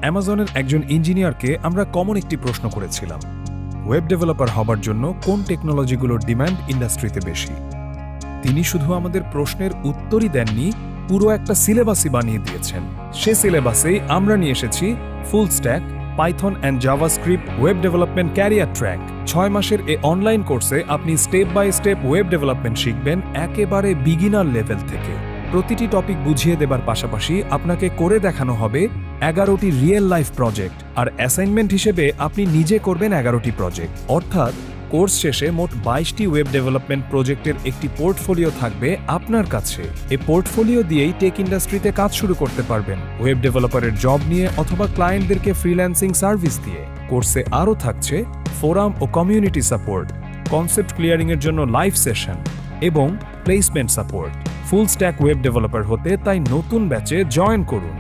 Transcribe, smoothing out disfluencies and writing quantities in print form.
অ্যামাজনের একজন ইঞ্জিনিয়ারকে আমরা কমন একটি প্রশ্ন করেছিলাম, ওয়েব ডেভেলপার হবার জন্য কোন টেকনোলজিগুলোর ডিমান্ড ইন্ডাস্ট্রিতে বেশি। তিনি শুধু আমাদের প্রশ্নের উত্তরই দেননি, পুরো একটা সিলেবাসই বানিয়ে দিয়েছেন। সে সিলেবাসেই আমরা নিয়ে এসেছি full stack, Python and JavaScript web development career track. 6 মাসের এই অনলাইন কোর্সে আপনি step by step web development শিখবেন একেবারে বিগিনার লেভেল থেকে। প্রতিটি টপিক বুঝিয়ে দেবার পাশাপাশি আপনাকে করে দেখানো হবে 11টি রিয়েল লাইফ প্রজেক্ট, আর অ্যাসাইনমেন্ট হিসেবে আপনি নিজে করবেন 11টি প্রজেক্ট। অর্থাৎ কোর্স শেষে মোট 22টি ওয়েব ডেভেলপমেন্ট প্রজেক্টের একটি পোর্টফোলিও থাকবে আপনার কাছে। এই পোর্টফোলিও দিয়েই টেক ইন্ডাস্ট্রিতে কাজ শুরু করতে পারবেন, ওয়েব ডেভেলপারের জব নিয়ে অথবা ক্লায়েন্টদেরকে ফ্রিল্যান্সিং সার্ভিস দিয়ে। কোর্সে আরও থাকছে ফোরাম ও কমিউনিটি সাপোর্ট, কনসেপ্ট ক্লিয়ারিংয়ের জন্য লাইভ সেশন এবং placement support. Full stack web developer হতে তাই নতুন ব্যাচে জয়েন করুন।